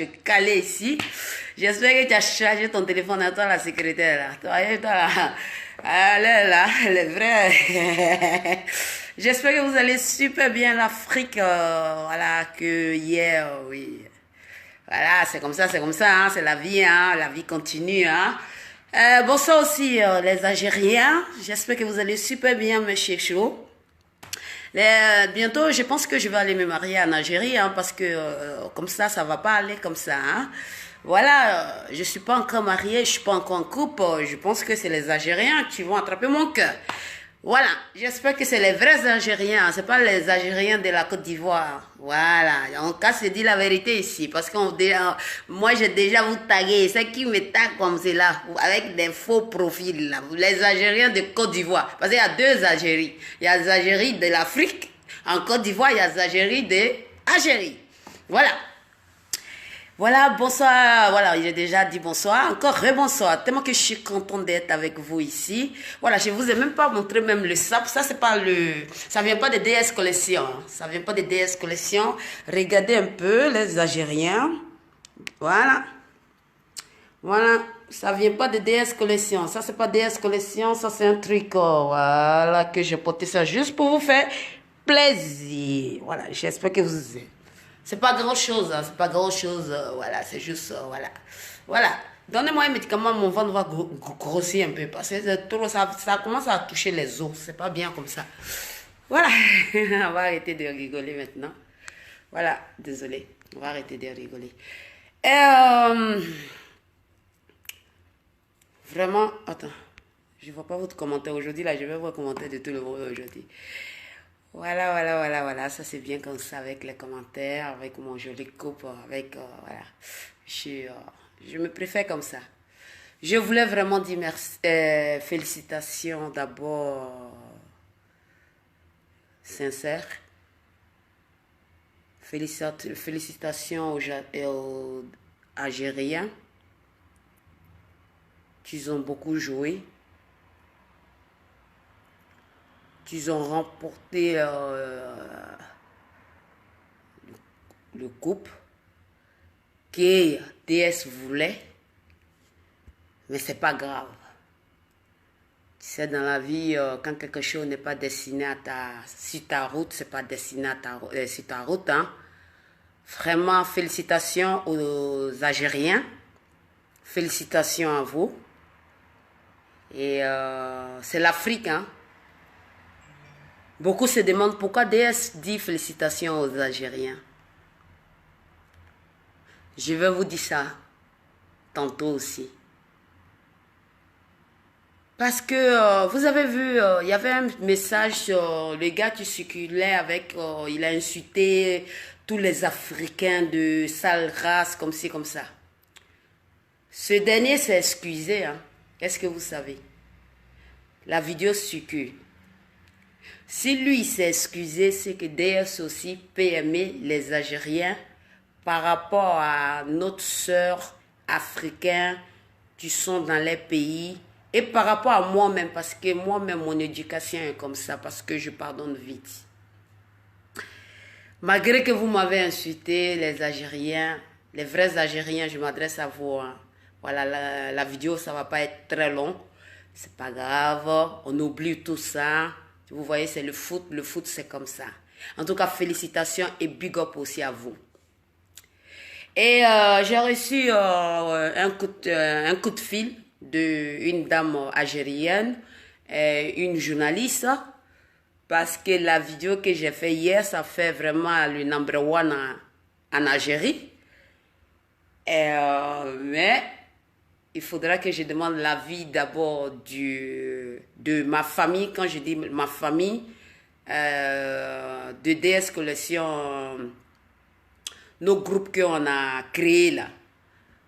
tu es calé ici. J'espère que tu as chargé ton téléphone à toi, la secrétaire. Là. Toi, là. Elle est là, elle est vraie. J'espère que vous allez super bien. L'Afrique, voilà, que hier, oui. Voilà, c'est comme ça, hein, c'est la vie continue, hein. Bonsoir aussi, les Algériens. J'espère que vous allez super bien, mes chouchous. Bientôt, je pense que je vais aller me marier en Algérie, hein, parce que comme ça va pas aller comme ça, hein. Voilà, je suis pas encore mariée, je suis pas encore en couple. Je pense que c'est les Algériens qui vont attraper mon cœur. Voilà, j'espère que c'est les vrais Algériens, c'est pas les Algériens de la Côte d'Ivoire. Voilà, en cas c'est dit la vérité ici, parce que moi j'ai déjà vous tagué, c'est qui me tague comme cela, avec des faux profils là, les Algériens de Côte d'Ivoire, parce qu'il y a deux Algéries, il y a les Algéries de l'Afrique, en Côte d'Ivoire il y a les Algéries de Algérie. Voilà. Voilà, bonsoir. Voilà, j'ai déjà dit bonsoir. Encore rebonsoir. Tellement que je suis contente d'être avec vous ici. Voilà, je vous ai même pas montré même le sap. Ça, c'est pas ça vient pas de DS Collection. Ça vient pas de DS Collection. Regardez un peu les Algériens. Voilà. Voilà. Ça vient pas de DS Collection. Ça, c'est pas DS Collection. Ça, c'est un tricot. Voilà, que j'ai porté ça juste pour vous faire plaisir. Voilà, j'espère que vous aimez. C'est pas grand chose, hein, c'est pas grand chose, voilà, c'est juste, voilà. Voilà, donnez-moi un médicament, mon ventre va grossir un peu, parce que trop, ça commence à toucher les os, c'est pas bien comme ça. Voilà, on va arrêter de rigoler maintenant. Voilà, désolé, on va arrêter de rigoler. Et, vraiment, attends, je vois pas votre commentaire aujourd'hui, là, je vais voir le commentaire de tout le monde aujourd'hui. Voilà, ça c'est bien comme ça avec les commentaires, avec mon joli couple, avec, voilà, je me préfère comme ça. Je voulais vraiment dire merci, félicitations d'abord, sincères, félicitations aux Algériens, qui ont beaucoup joué. Ils ont remporté le coupe que DS voulait, mais c'est pas grave. Tu sais, dans la vie, quand quelque chose n'est pas destiné à sur ta route, c'est pas destiné à sur ta route, hein. Vraiment, félicitations aux Algériens, félicitations à vous. Et c'est l'Afrique, hein. Beaucoup se demandent pourquoi DS dit félicitations aux Algériens. Je vais vous dire ça tantôt aussi. Parce que vous avez vu, il y avait un message sur le gars qui circulait avec, il a insulté tous les Africains de sale race, comme ci, comme ça. Ce dernier s'est excusé, hein. Est-ce que vous savez? La vidéo circule. Si lui s'est excusé, c'est que DS aussi peut aimer les Algériens par rapport à notre sœur africaine qui sont dans les pays et par rapport à moi-même, parce que moi-même, mon éducation est comme ça, parce que je pardonne vite. Malgré que vous m'avez insulté, les Algériens, les vrais Algériens, je m'adresse à vous. Hein. Voilà, la vidéo, ça va pas être très long. C'est pas grave, on oublie tout ça. Vous voyez, c'est le foot c'est comme ça. En tout cas, félicitations et big up aussi à vous. Et j'ai reçu un coup de fil d'une dame algérienne, une journaliste, parce que la vidéo que j'ai fait hier, ça fait vraiment le number one en Algérie. Mais il faudra que je demande l'avis d'abord de ma famille. Quand je dis ma famille, de DS Collection, nos groupes qu'on a créés là.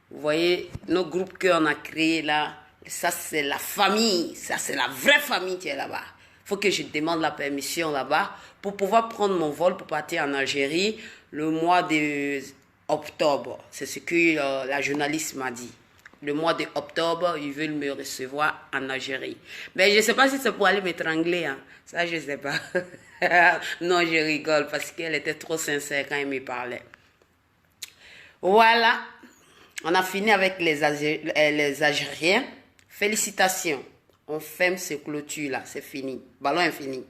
Vous voyez, nos groupes qu'on a créés là, ça c'est la famille, ça c'est la vraie famille qui est là-bas. Il faut que je demande la permission là-bas pour pouvoir prendre mon vol pour partir en Algérie le mois d'octobre. C'est ce que la journaliste m'a dit. Le mois d'octobre, ils veulent me recevoir en Algérie. Mais je ne sais pas si c'est pour aller m'étrangler. Hein. Ça, je ne sais pas. Non, je rigole parce qu'elle était trop sincère quand elle me parlait. Voilà. On a fini avec les Algériens. Félicitations. On ferme ces clôtures-là. C'est fini. Ballon infini.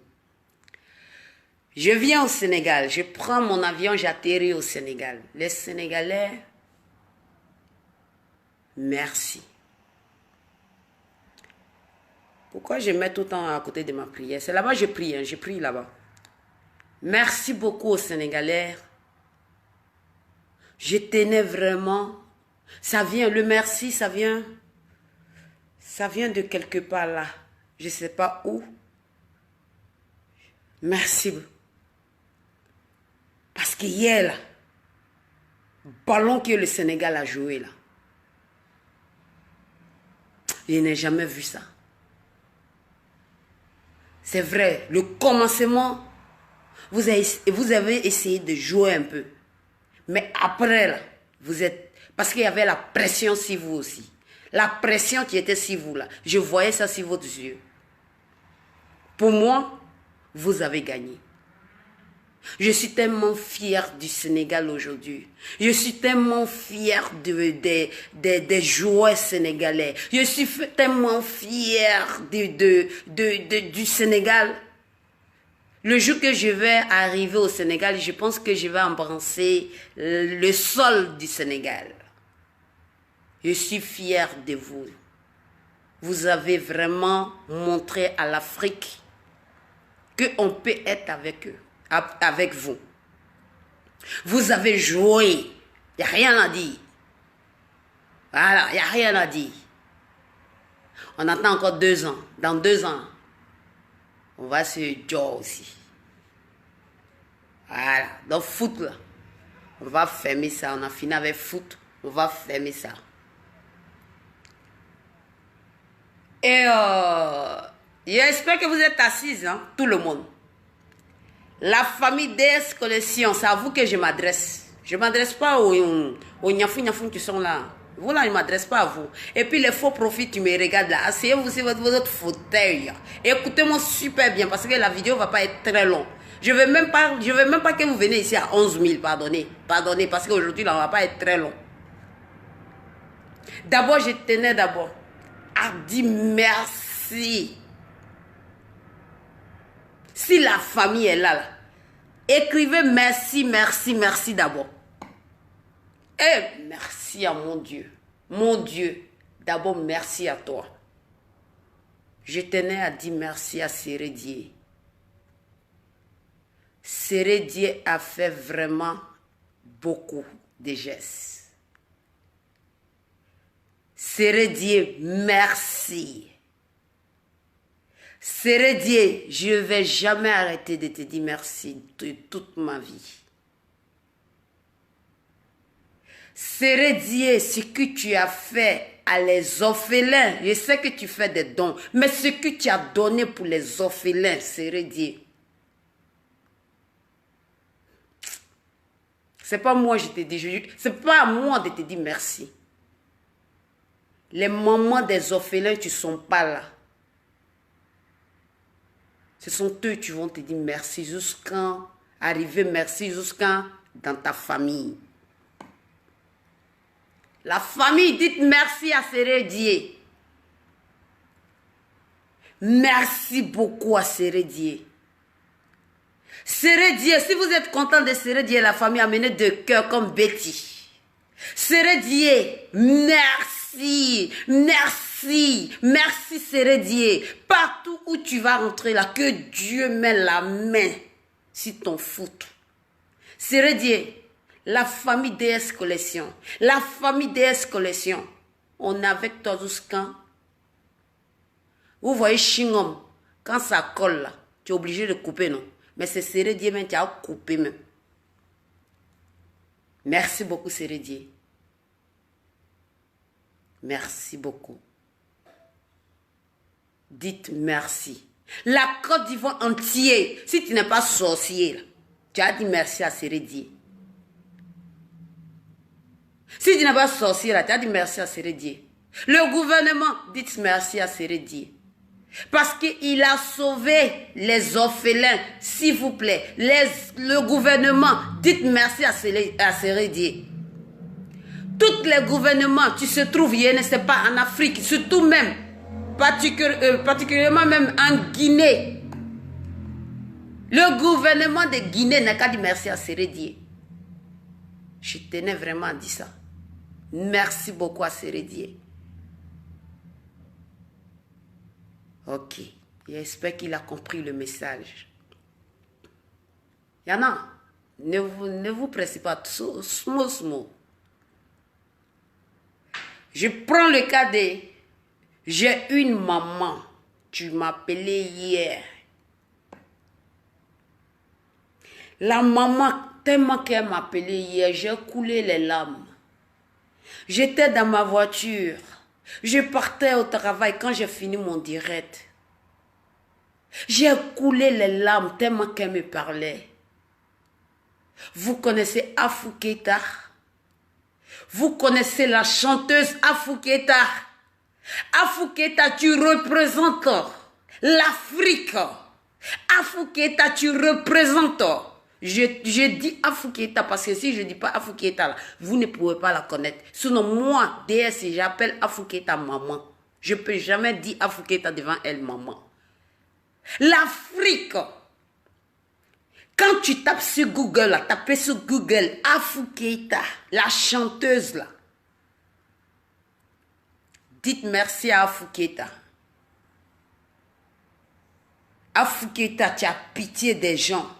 Je viens au Sénégal. Je prends mon avion, j'atterris au Sénégal. Les Sénégalais, merci. Pourquoi je mets tout le temps à côté de ma prière? C'est là-bas que je prie. Hein. Je prie là-bas. Merci beaucoup aux Sénégalais. Je tenais vraiment. Ça vient, le merci, ça vient de quelque part là. Je ne sais pas où. Merci. Parce qu'hier là, ballon que le Sénégal a joué là, je n'ai jamais vu ça. C'est vrai, le commencement, vous avez essayé de jouer un peu. Mais après là, vous êtes... Parce qu'il y avait la pression sur vous aussi. La pression qui était sur vous là. Je voyais ça sur vos yeux. Pour moi, vous avez gagné. Je suis tellement fier du Sénégal aujourd'hui. Je suis tellement fier des joueurs sénégalais. Je suis tellement fier du Sénégal. Le jour que je vais arriver au Sénégal, je pense que je vais embrasser le sol du Sénégal. Je suis fier de vous. Vous avez vraiment montré à l'Afrique qu'on peut être avec eux, avec vous. Vous avez joué. Il n'y a rien à dire. Voilà, il n'y a rien à dire. On attend encore 2 ans. Dans 2 ans, on va se jouer aussi. Voilà, donc foot là. On va fermer ça. On a fini avec foot. On va fermer ça. Et j'espère que vous êtes assises, hein, tout le monde. La famille DS Collection, c'est à vous que je m'adresse. Je ne m'adresse pas aux nyafou qui sont là. Vous là, je ne m'adresse pas à vous. Et puis les faux profits, tu me regardes là. Asseyez-vous sur votre fauteuil. Écoutez-moi super bien parce que la vidéo ne va pas être très longue. Je ne veux même pas que vous venez ici à 11 000, pardonnez. Pardonnez, parce qu'aujourd'hui, là, on ne va pas être très long. D'abord, je tenais à dire merci. Si la famille est là, écrivez merci, merci, merci d'abord. Et merci à mon Dieu. Mon Dieu, d'abord merci à toi. Je tenais à dire merci à Sérédié. Sérédié a fait vraiment beaucoup de gestes. Sérédié, merci. Sérédié, je ne vais jamais arrêter de te dire merci de toute ma vie. Sérédié, ce que tu as fait à les orphelins, je sais que tu fais des dons, mais ce que tu as donné pour les orphelins, Sérédié, c'est pas moi je te dis, c'est pas à moi de te dire merci. Les mamans des orphelins, tu ne sont pas là. Ce sont eux qui vont te dire merci jusqu'à arriver, merci jusqu'à dans ta famille. La famille, dites merci à Sérédié. Merci beaucoup à Sérédié. Sérédié, si vous êtes content de Sérédié, la famille amenez de cœur comme Betty. Sérédié, merci, merci, merci Sérédié. Partout où tu vas rentrer là, que Dieu met la main sur ton foot. Sérédié, la famille DS Collection, la famille DS Collection, on est avec toi jusqu'à... Vous voyez Chingom, quand ça colle là, tu es obligé de couper, non? Mais c'est Sérédié même qui a coupé même. Merci beaucoup Sérédié. Merci beaucoup. Dites merci. La Côte d'Ivoire entière, si tu n'es pas sorcier, là, tu as dit merci à Sérédié. Si tu n'es pas sorcier, là, tu as dit merci à Sérédié. Le gouvernement, dites merci à Sérédié. Parce qu'il a sauvé les orphelins, s'il vous plaît. Le gouvernement, dites merci à Sérédié. Tous les gouvernements qui se trouvent, c'est pas en Afrique, surtout même, particulièrement même en Guinée. Le gouvernement de Guinée n'a qu'à dire merci à Sérédié. Je tenais vraiment à dire ça. Merci beaucoup à Sérédié. Ok. J'espère qu'il a compris le message. Il y en a. Ne vous pressez pas. Small. Je prends le cas de... J'ai une maman. Tu m'appelais hier. La maman, tellement qu'elle m'appelait hier, j'ai coulé les larmes. J'étais dans ma voiture. Je partais au travail quand j'ai fini mon direct. J'ai coulé les larmes tellement qu'elle me parlait. Vous connaissez Afou Keita? Vous connaissez la chanteuse Afou Keita? Afou Keita, tu représentes l'Afrique. Afou Keita, tu représentes. Je dis Afou Keita parce que si je ne dis pas Afou Keita, là, vous ne pouvez pas la connaître. Sinon, moi, DS, j'appelle Afou Keita maman. Je ne peux jamais dire Afou Keita devant elle maman. L'Afrique. Quand tu tapes sur Google, là, tapez sur Google Afou Keita, la chanteuse là. Dites merci à Afou Keita. Afou Keita, tu as pitié des gens.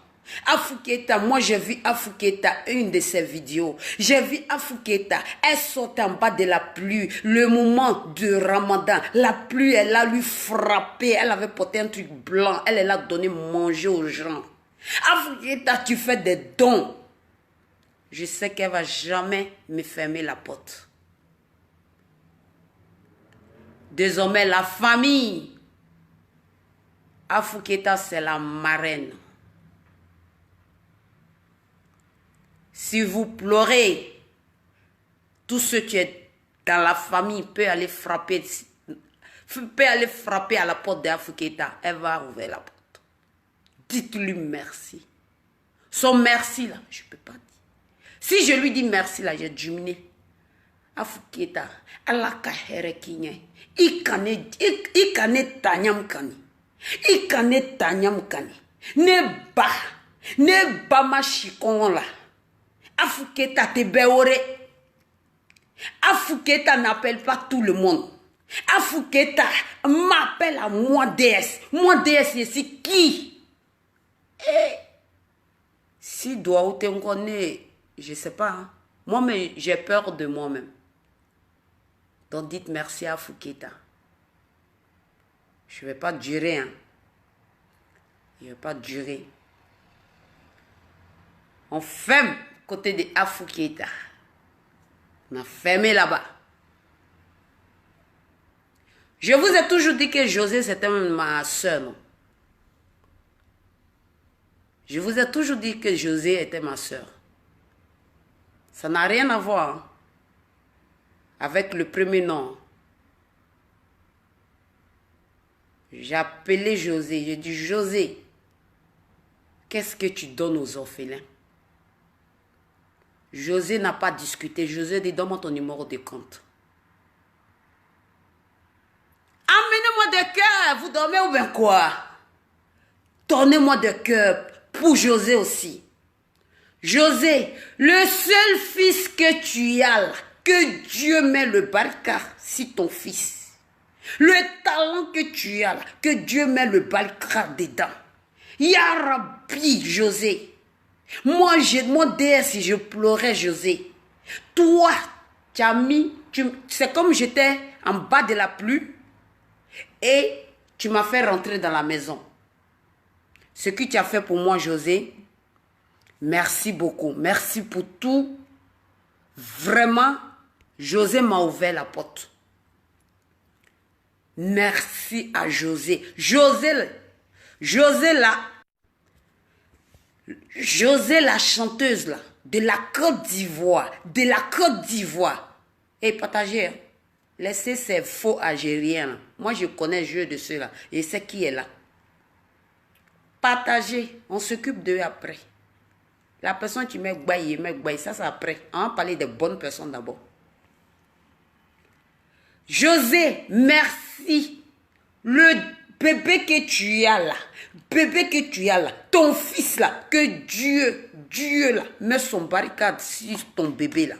Afou Keita, moi j'ai vu Afou Keita, une de ses vidéos. J'ai vu Afou Keita, elle saute en bas de la pluie. Le moment de Ramadan, la pluie, elle a lui frappé. Elle avait porté un truc blanc. Elle a donné manger aux gens. Afou Keita, tu fais des dons. Je sais qu'elle ne va jamais me fermer la porte. Désormais, la famille. Afou Keita, c'est la marraine. Si vous pleurez, tout ce qui est dans la famille peut aller frapper à la porte d'Afou Keita. Elle va ouvrir la porte. Dites-lui merci. Son merci là, je ne peux pas dire. Si je lui dis merci là, j'ai diminué. Afou Keita, Allah kahere kinye. Ikane tanyam kani. Ikane tanyam kani. Ne ba ma chikon là. Afou Keita te beore. Afou Keita n'appelle pas tout le monde. Afou Keita m'appelle à moi DS. Moi DS, c'est qui? Si doit ou te connaît, je ne sais pas. Hein. Moi, mais j'ai peur de moi-même. Donc dites merci à Afou Keita. Je ne vais pas durer. Hein. Je ne vais pas durer. On ferme côté de Afou Keita. On a fermé là-bas. Je vous ai toujours dit que José, c'était ma soeur, non? Je vous ai toujours dit que José était ma soeur. Ça n'a rien à voir hein, avec le premier nom. J'ai appelé José. J'ai dit, José, qu'est-ce que tu donnes aux orphelins? José n'a pas discuté. José dit, donne-moi ton numéro de compte. Amenez-moi des cœurs. Vous dormez ou bien quoi? Donnez-moi des cœurs pour José aussi. José, le seul fils que tu as là, que Dieu met le barka si ton fils. Le talent que tu as là, que Dieu met le barka dedans. Ya Rabbi, José. Moi, DS, je pleurais, José. Toi, tu as mis, c'est comme j'étais en bas de la pluie et tu m'as fait rentrer dans la maison. Ce que tu as fait pour moi, José, merci beaucoup. Merci pour tout. Vraiment, José m'a ouvert la porte. Merci à José. José la chanteuse là, de la Côte d'Ivoire. Et partagez, hein. Laissez ces faux Algériens là. Moi, je connais le jeu de ceux-là. Et c'est qui est là. Partagez. On s'occupe d'eux après. La personne qui met Gbaye, ça c'est après. On va parler des bonnes personnes d'abord. José, merci. Le bébé que tu as là, ton fils là, que Dieu là, met son barricade sur ton bébé là.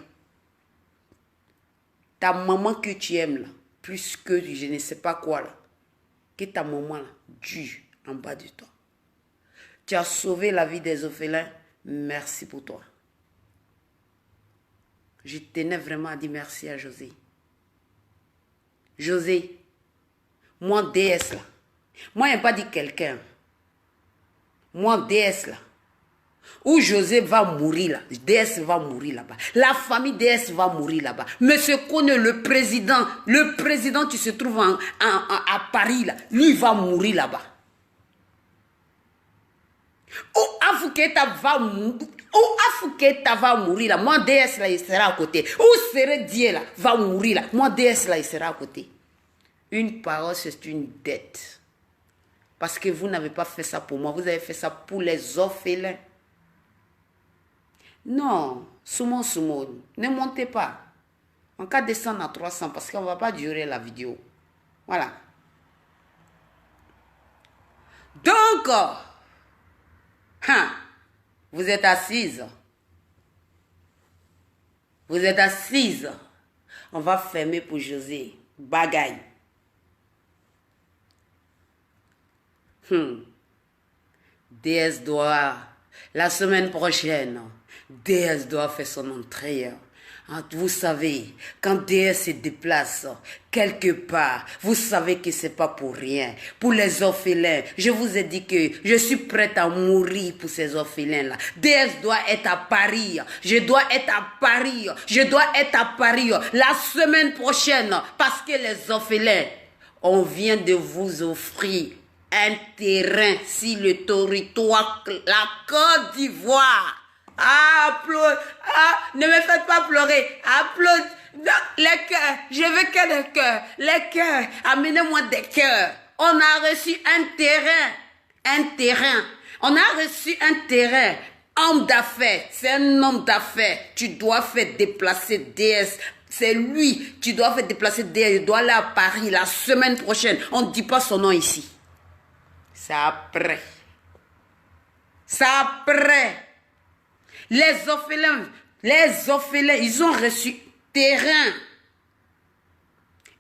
Ta maman que tu aimes là, plus que je ne sais pas quoi là, que ta maman là, Dieu en bas de toi. Tu as sauvé la vie des orphelins, merci pour toi. Je tenais vraiment à dire merci à José. José, moi déesse là, moi je n'ai pas dit quelqu'un, moi déesse là, où José va mourir là, déesse va mourir là-bas, la famille déesse va mourir là-bas. Monsieur Kone, le président qui se trouve à Paris là, lui va mourir là-bas. Où Afuketa va mourir là, moi déesse là, il sera à côté. Où serait Dieu là, va mourir là, moi déesse là, il sera à côté. Une parole, c'est une dette. Parce que vous n'avez pas fait ça pour moi, vous avez fait ça pour les orphelins. Non, Soumon, ne montez pas. En cas de descendre à 300 parce qu'on ne va pas durer la vidéo. Voilà. Donc, vous êtes assise. Vous êtes assise. On va fermer pour José. Bagaille. DS doit, la semaine prochaine, DS doit faire son entrée. Vous savez, quand DS se déplace quelque part, vous savez que c'est pas pour rien. Pour les orphelins, je vous ai dit que je suis prête à mourir pour ces orphelins-là. DS doit être à Paris. Je dois être à Paris. Je dois être à Paris la semaine prochaine parce que les orphelins, on vient de vous offrir un terrain sur le territoire, la Côte d'Ivoire. Ne me faites pas pleurer. Applaudissez. Les cœurs, je veux que les cœurs. Les cœurs, amenez-moi des cœurs. On a reçu un terrain. On a reçu un terrain. Homme d'affaires, c'est un homme d'affaires. Tu dois faire déplacer DS. C'est lui. Tu dois faire déplacer DS. Il doit aller à Paris la semaine prochaine. On ne dit pas son nom ici. C'est après. C'est après. Les orphelins, ils ont reçu terrain.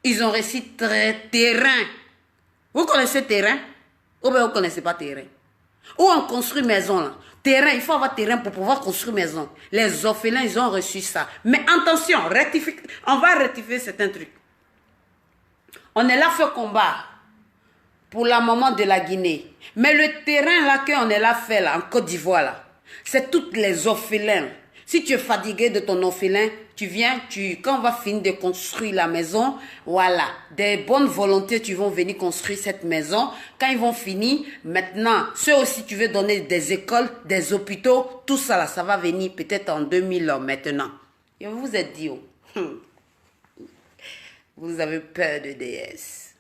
Ils ont reçu terrain. Vous connaissez terrain? Ou bien vous ne connaissez pas terrain? Où on construit maison là? Terrain, il faut avoir terrain pour pouvoir construire maison. Les orphelins, ils ont reçu ça. Mais attention, on va rectifier certains trucs. On est là fait combat pour la maman de la Guinée. Mais le terrain là qu'on est là fait là, en Côte d'Ivoire là, c'est toutes les orphelins. Si tu es fatigué de ton orphelin, tu viens, quand on va finir de construire la maison, voilà, des bonnes volontés, tu vas venir construire cette maison. Quand ils vont finir, maintenant, ceux aussi, tu veux donner des écoles, des hôpitaux, tout ça là, ça va venir peut-être en 2000 maintenant. Et vous vous êtes dit, vous avez peur de DS.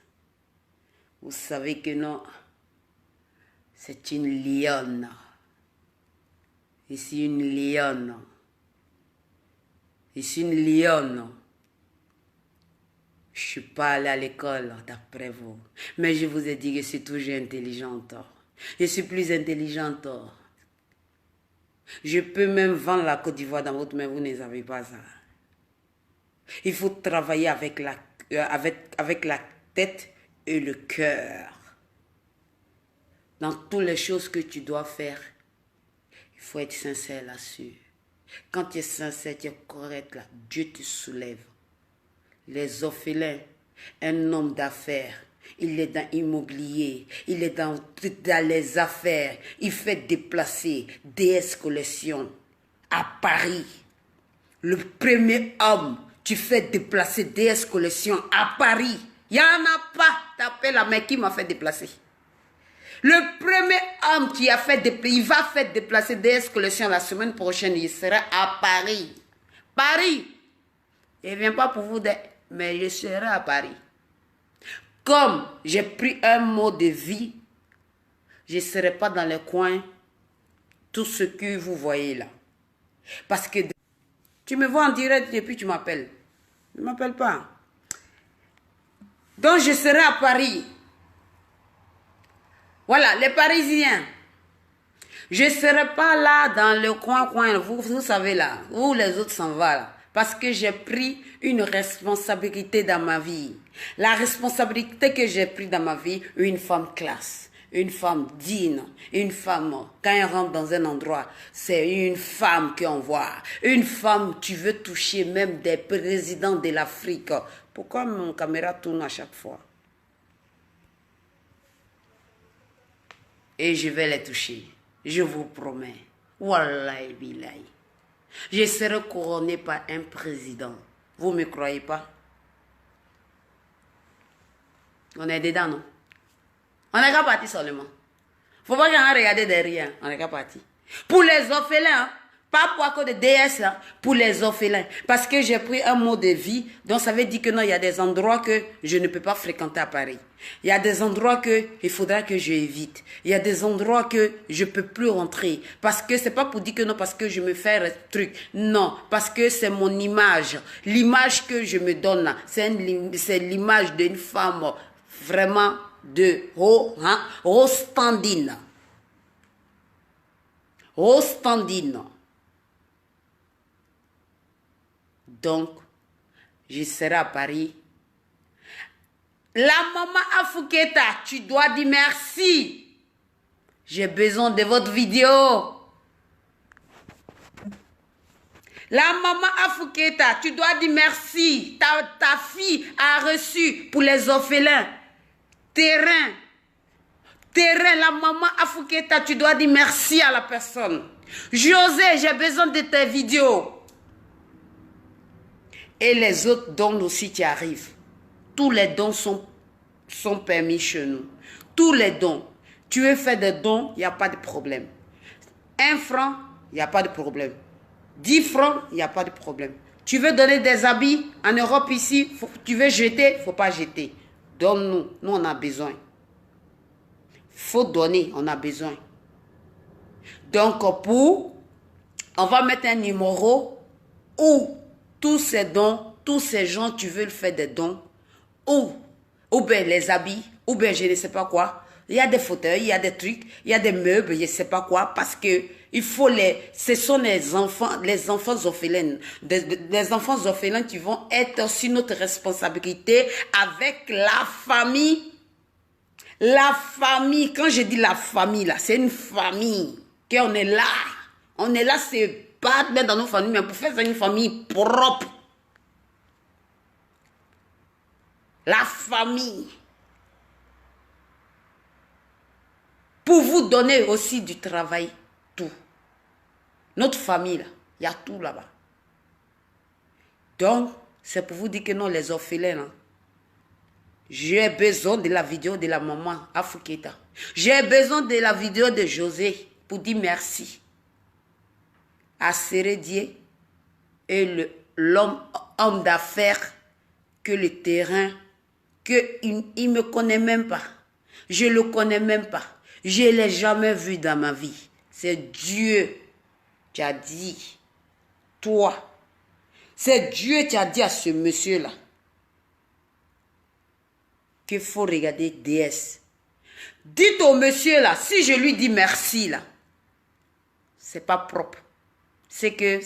Vous savez que non, c'est une lionne. Ici une lionne. Ici une lionne. Je ne suis pas allée à l'école d'après vous. Mais je vous ai dit que je suis toujours intelligente. Je suis plus intelligente. Je peux même vendre la Côte d'Ivoire dans votre main, vous ne savez pas ça. Il faut travailler avec la tête et le cœur. Dans toutes les choses que tu dois faire, il faut être sincère là-dessus. Quand tu es sincère, tu es correct là, Dieu te soulève. Les orphelins, un homme d'affaires, il est dans l'immobilier, il est dans les affaires, il fait déplacer DS Collection à Paris. Le premier homme, tu fais déplacer DS Collection à Paris. Il n'y en a pas, t'appelles la mec qui m'a fait déplacer. Le premier homme qui a fait déplacer, il va faire déplacer DS Collection la semaine prochaine, il sera à Paris. Paris. Je ne viens pas pour vous dire, mais je serai à Paris. Comme j'ai pris un mot de vie, je ne serai pas dans les coins, tout ce que vous voyez là. Parce que tu me vois en direct et puis tu m'appelles. Ne m'appelle pas. Donc je serai à Paris. Voilà, les Parisiens. Je ne serai pas là dans le coin, vous savez là, où les autres s'en vont là. Parce que j'ai pris une responsabilité dans ma vie. La responsabilité que j'ai prise dans ma vie, une femme classe, une femme digne, une femme, quand elle rentre dans un endroit, c'est une femme qu'on voit. Une femme, tu veux toucher même des présidents de l'Afrique. Pourquoi mon caméra tourne à chaque fois? Et je vais les toucher. Je vous promets. Wallahi billahi. Je serai couronné par un président. Vous ne me croyez pas? On est dedans, non? On n'est qu'à partir seulement. Faut pas qu'on regarde derrière. On n'est qu'à partir. Pour les orphelins, pas pour à cause de DS, là, pour les orphelins. Parce que j'ai pris un mot de vie, donc ça veut dire que non, il y a des endroits que je ne peux pas fréquenter à Paris. Il y a des endroits que il faudra que je évite. Il y a des endroits que je peux plus rentrer. Parce que c'est pas pour dire que non, parce que je me fais un truc. Non, parce que c'est mon image. L'image que je me donne là, c'est l'image d'une femme vraiment de haut standing. Haut standing. Donc, je serai à Paris. La maman Afouketa, tu dois dire merci. J'ai besoin de votre vidéo. La maman Afouketa, tu dois dire merci. Ta fille a reçu pour les orphelins. Terrain, la maman Afouketa, tu dois dire merci à la personne. José, j'ai besoin de tes vidéos. Et les autres dons aussi qui arrivent. Tous les dons sont permis chez nous. Tous les dons. Tu veux faire des dons, il n'y a pas de problème. 1 franc, il n'y a pas de problème. 10 francs, il n'y a pas de problème. Tu veux donner des habits en Europe ici, tu veux jeter, il ne faut pas jeter. Donne-nous, nous on a besoin. Il faut donner, on a besoin. Donc on va mettre un numéro où tous ces dons, tous ces gens, tu veux faire des dons, ou bien les habits, ou bien je ne sais pas quoi. Il y a des fauteuils, il y a des trucs, il y a des meubles, je ne sais pas quoi, parce que il faut ce sont les enfants orphelins. Les enfants orphelins qui vont être sur notre responsabilité avec la famille. La famille, quand je dis la famille, là, c'est une famille. Qu'on est là. On est là, c'est pas mettre dans nos familles, mais pour faire une famille propre. La famille. Pour vous donner aussi du travail, tout. Notre famille, là, il y a tout là-bas. Donc, c'est pour vous dire que non, les orphelins, là, j'ai besoin de la vidéo de la maman Afouketa. J'ai besoin de la vidéo de José pour dire merci à Sérédier et l'homme d'affaires que le terrain, qu'il ne me connaît même pas. Je ne le connais même pas. Je ne l'ai jamais vu dans ma vie. C'est Dieu qui a dit, toi, c'est Dieu qui a dit à ce monsieur-là qu'il faut regarder DS. Dites au monsieur là, si je lui dis merci là, c'est pas propre. C'est que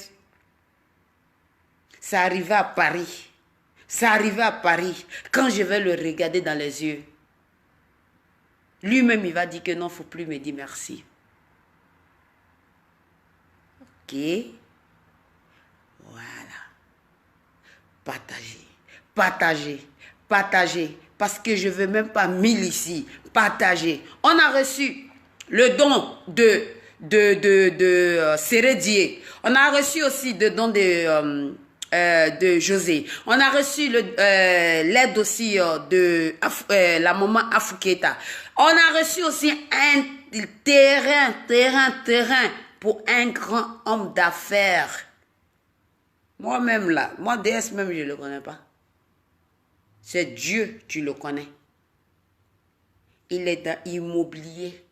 ça arrivait à Paris. Ça arrivait à Paris. Quand je vais le regarder dans les yeux, lui-même il va dire que non, il ne faut plus me dire merci. Ok. Voilà. Partagez. Partagez. Partagez. Parce que je ne veux même pas 1000 ici. Partagez. On a reçu le don de Sérédier. On a reçu aussi le don de José. On a reçu l'aide aussi de la maman Afouketa. On a reçu aussi un terrain pour un grand homme d'affaires. Moi-même là, moi DS même je ne le connais pas. C'est Dieu, tu le connais. Il est dans l'immobilier.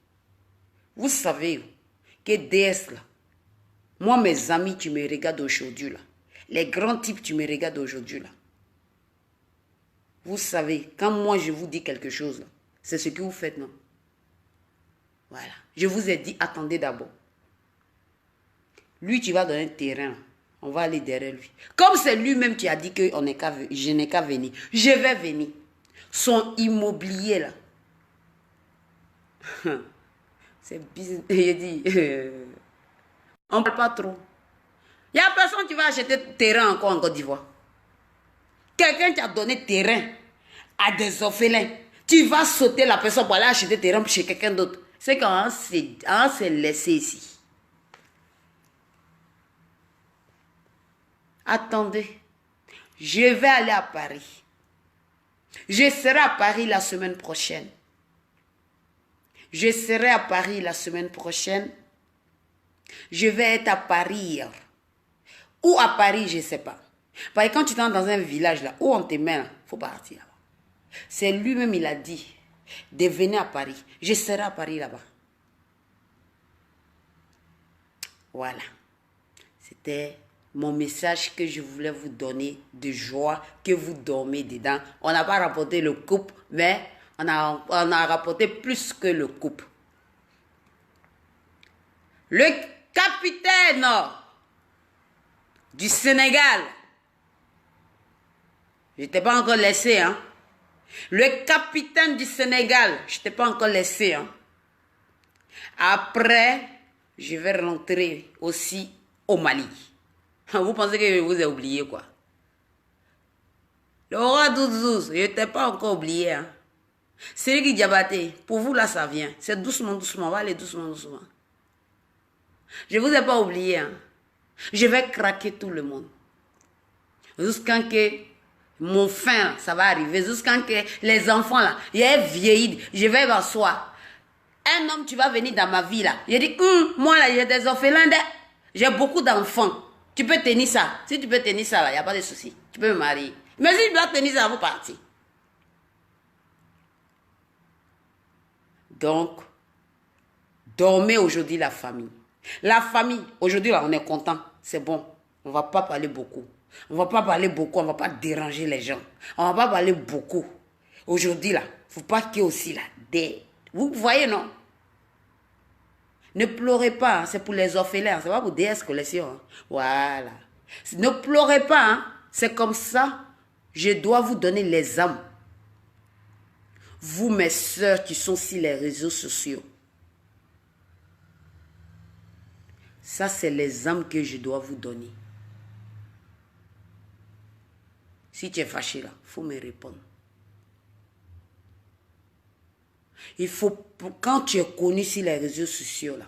Vous savez que DS là, moi mes amis, tu me regardes aujourd'hui là. Les grands types, tu me regardes aujourd'hui là. Vous savez, quand moi je vous dis quelque chose, c'est ce que vous faites, non? Voilà. Je vous ai dit, attendez d'abord. Lui, tu vas donner un terrain. On va aller derrière lui. Comme c'est lui-même qui a dit que je n'ai qu'à venir. Je vais venir. Son immobilier, là. C'est bizarre. Il dit, on ne parle pas trop. Il n'y a personne qui va acheter terrain encore en Côte d'Ivoire. Quelqu'un qui a donné terrain à des orphelins. Tu vas sauter la personne pour aller acheter terrain chez quelqu'un d'autre. C'est quand on s'est laissé ici. Attendez, je vais aller à Paris. Je serai à Paris la semaine prochaine. Je serai à Paris la semaine prochaine. Je vais être à Paris. Ou à Paris, je ne sais pas. Parce que quand tu es dans un village, là, où on te met, il faut partir là-bas. C'est lui-même, il a dit, de venir à Paris. Je serai à Paris là-bas. Voilà. C'était mon message que je voulais vous donner de joie, que vous dormez dedans. On n'a pas rapporté le couple, mais on a rapporté plus que le couple. Le capitaine du Sénégal, je ne t'ai pas encore laissé, hein. Le capitaine du Sénégal, je ne t'ai pas encore laissé, hein. Après, je vais rentrer aussi au Mali. Vous pensez que je vous ai oublié, quoi? Le roi Douzouz, je ne t'ai pas encore oublié, hein. C'est qui Diabaté, pour vous, là, ça vient. C'est doucement, doucement, on va aller doucement, doucement. Je ne vous ai pas oublié, hein. Je vais craquer tout le monde. Jusqu'à que mon fin, ça va arriver. Jusqu'à que les enfants, là, ils aient vieilli. Je vais m'asseoir. Un homme, tu vas venir dans ma vie, là. Je dis, moi, là, j'ai des orphelins. J'ai beaucoup d'enfants. Tu peux tenir ça. Si tu peux tenir ça, là, il n'y a pas de souci. Tu peux me marier. Mais si tu dois tenir ça, vous partez. Donc, dormez aujourd'hui la famille. La famille, aujourd'hui, là, on est content. C'est bon. On ne va pas parler beaucoup. On ne va pas parler beaucoup. On ne va pas déranger les gens. On ne va pas parler beaucoup. Aujourd'hui, là, il ne faut pas qu'il y ait aussi, là, des... Vous voyez, non? Ne pleurez pas. Hein. C'est pour les orphelins. C'est pas pour DS Collection. Hein. Voilà. Ne pleurez pas. Hein. C'est comme ça. Je dois vous donner les âmes. Vous, mes sœurs qui sont sur les réseaux sociaux. Ça, c'est les âmes que je dois vous donner. Si tu es fâché là, il faut me répondre. Il faut, quand tu es connu sur les réseaux sociaux là,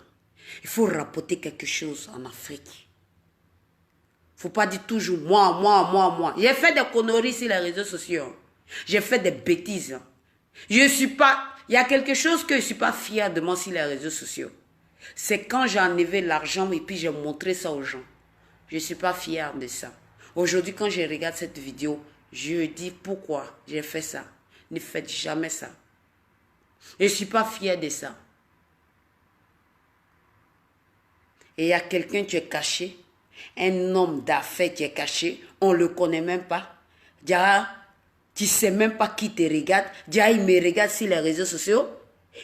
il faut rapporter quelque chose en Afrique. Il ne faut pas dire toujours moi. J'ai fait des conneries sur les réseaux sociaux. J'ai fait des bêtises. Je suis pas, il y a quelque chose que je ne suis pas fière de moi sur les réseaux sociaux. C'est quand j'ai enlevé l'argent et puis j'ai montré ça aux gens. Je ne suis pas fière de ça. Aujourd'hui, quand je regarde cette vidéo, je dis pourquoi j'ai fait ça. Ne faites jamais ça. Je ne suis pas fière de ça. Et il y a quelqu'un qui est caché, un homme d'affaires qui est caché, on ne le connaît même pas. Dia, tu ne sais même pas qui te regarde. Dia, il me regarde sur les réseaux sociaux.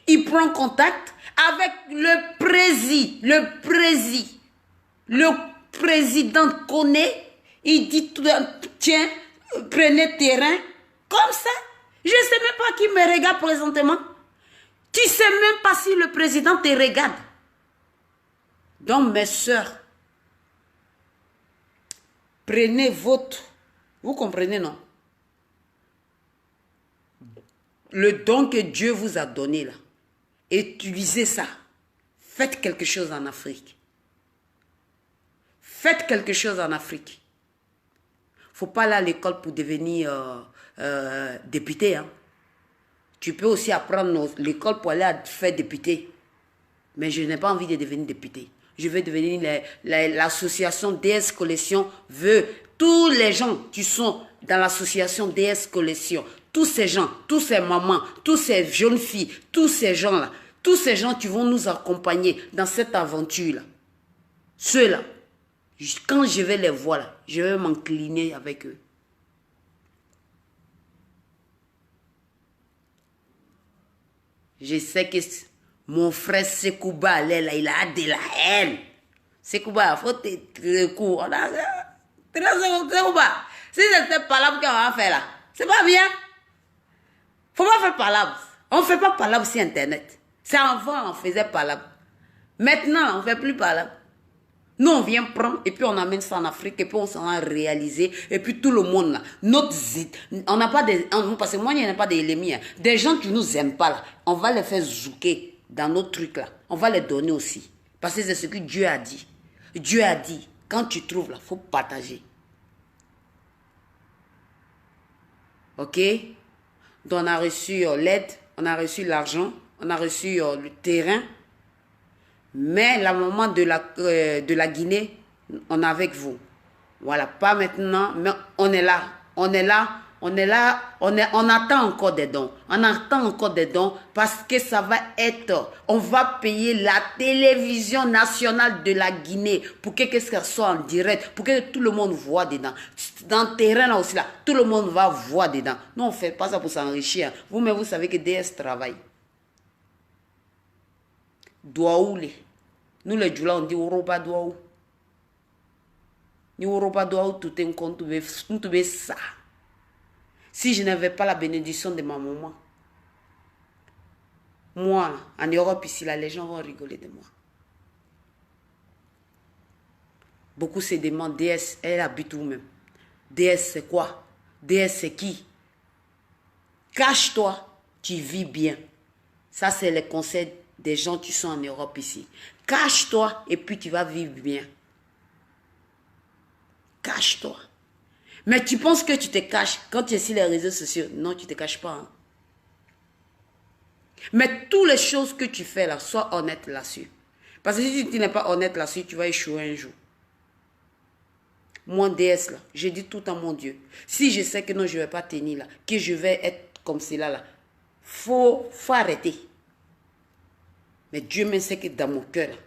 Il prend contact avec le président connaît. Il dit, tiens, prenez terrain. Comme ça. Je ne sais même pas qui me regarde présentement. Tu ne sais même pas si le président te regarde. Donc, mes soeurs, prenez votre... Vous comprenez, non? Le don que Dieu vous a donné, là. Utilisez ça. Faites quelque chose en Afrique. Faites quelque chose en Afrique. Il ne faut pas aller à l'école pour devenir député. Hein. Tu peux aussi apprendre l'école pour aller faire député. Mais je n'ai pas envie de devenir député. Je veux devenir l'association DS Collection veut tous les gens qui sont dans l'association DS Collection, tous ces gens, tous ces mamans, tous ces jeunes filles, tous ces gens-là, tous ces gens qui vont nous accompagner dans cette aventure-là. Ceux-là, quand je vais les voir, là, je vais m'incliner avec eux. Je sais que mon frère Sekouba, là, il a de la haine. Sekouba, il faut te coups. Sekouba, si c'était palabre qu'on va faire là, c'est pas bien. Faut pas faire palabre. On ne fait pas palabre sur Internet. C'est avant, on faisait palabre. Maintenant, on ne fait plus palabre. Nous, on vient prendre et puis on amène ça en Afrique et puis on s'en a réalisé. Et puis tout le monde là, on n'a pas des, parce que moi, il n'y a pas d'ennemis. Des gens qui ne nous aiment pas là, on va les faire zouker dans nos trucs là. On va les donner aussi. Parce que c'est ce que Dieu a dit. Dieu a dit, quand tu trouves là, il faut partager. Ok? Donc on a reçu l'aide, on a reçu l'argent, on a reçu le terrain. Mais la maman de la Guinée, on est avec vous. Voilà, pas maintenant, mais on est là. On est là, on est là, on attend encore des dons. On attend encore des dons parce que ça va être, on va payer la télévision nationale de la Guinée pour que ça soit en direct, pour que tout le monde voit dedans. Dans le terrain là aussi, là, tout le monde va voir dedans. Non, on ne fait pas ça pour s'enrichir. Vous-même, vous savez que DS travaille. Douaoulé. Nous les Djoula, on dit Oroba Douaou. Ni Oroba Douaou, tout est un compte, tout ça. Si je n'avais pas la bénédiction de ma maman, moi, en Europe ici, là, les gens vont rigoler de moi. Beaucoup se demandent, DS, elle habite où même? DS, c'est quoi? DS, c'est qui? Cache-toi, tu vis bien. Ça, c'est le conseil des gens qui sont en Europe ici. Cache-toi et puis tu vas vivre bien. Cache-toi. Mais tu penses que tu te caches quand tu es sur les réseaux sociaux. Non, tu ne te caches pas. Hein. Mais toutes les choses que tu fais là, sois honnête là-dessus. Parce que si tu n'es pas honnête là-dessus, tu vas échouer un jour. Moi, DS là, je dis tout à mon Dieu. Si je sais que non, je ne vais pas tenir là, que je vais être comme cela là, faut arrêter. Mais Dieu me sait que dans mon cœur,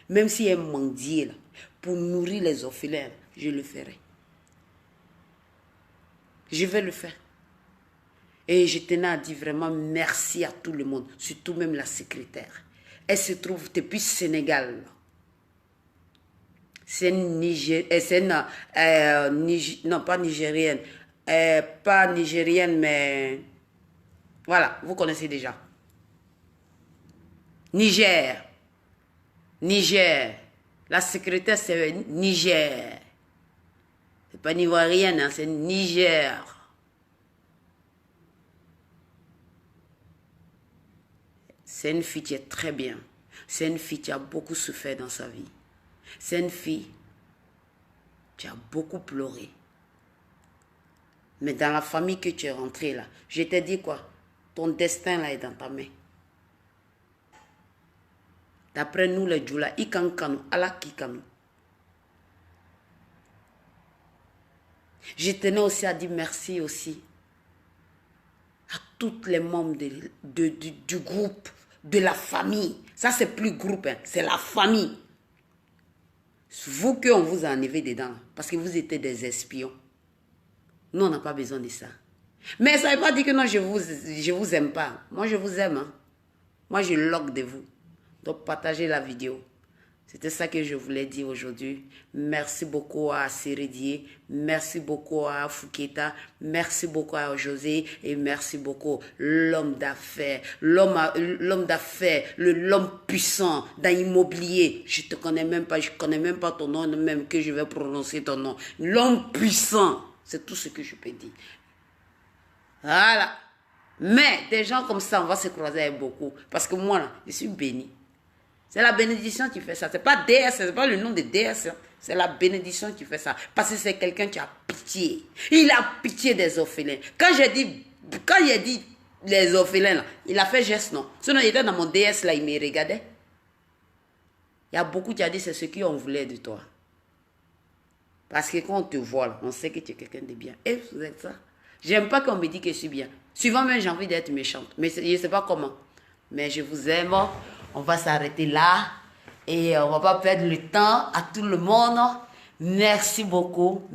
même s'il y a un mendier là, pour nourrir les orphelins, je le ferai. Je vais le faire. Et je tenais à dire vraiment merci à tout le monde, surtout même la secrétaire. Elle se trouve depuis Sénégal. C'est une Nigérienne, non pas nigérienne, pas nigérienne, mais voilà, vous connaissez déjà. Niger. Niger. La secrétaire, c'est Niger. C'est pas ivoirienne, hein, c'est Niger. C'est une fille qui est très bien. C'est une fille qui a beaucoup souffert dans sa vie. C'est une fille qui a beaucoup pleuré. Mais dans la famille que tu es rentrée là, je t'ai dit quoi? Ton destin là est dans ta main. D'après nous les Djoula, Ikankanu, Alakikanu. Je tenais aussi à dire merci aussi à tous les membres du groupe, de la famille. Ça, c'est plus groupe, hein, c'est la famille. Vous qu'on vous a enlevé dedans, parce que vous étiez des espions. Nous, on n'a pas besoin de ça. Mais ça ne veut pas dire que non, je vous aime pas. Moi, je vous aime. Hein. Moi, je loque de vous. Donc, partagez la vidéo. C'était ça que je voulais dire aujourd'hui. Merci beaucoup à Sérédier. Merci beaucoup à Fouqueta. Merci beaucoup à José. Et merci beaucoup l'homme d'affaires. L'homme d'affaires. L'homme puissant dans l'immobilier. Je te connais même pas. Je connais même pas ton nom même que je vais prononcer ton nom. L'homme puissant. C'est tout ce que je peux dire. Voilà. Mais des gens comme ça, on va se croiser avec beaucoup. Parce que moi, là, je suis béni. C'est la bénédiction qui fait ça. Ce n'est pas DS, ce n'est pas le nom de DS. C'est la bénédiction qui fait ça. Parce que c'est quelqu'un qui a pitié. Il a pitié des orphelins. Quand j'ai dit les orphelins, là, il a fait geste, non. Sinon, il était dans mon DS, là, il me regardait. Il y a beaucoup qui ont dit c'est ce qu'on voulait de toi. Parce que quand on te voit, là, on sait que tu es quelqu'un de bien. Et vous êtes ça. J'aime pas qu'on me dise que je suis bien. Souvent même, j'ai envie d'être méchante. Mais je ne sais pas comment. Mais je vous aime. On va s'arrêter là. Et on ne va pas perdre le temps à tout le monde. Merci beaucoup.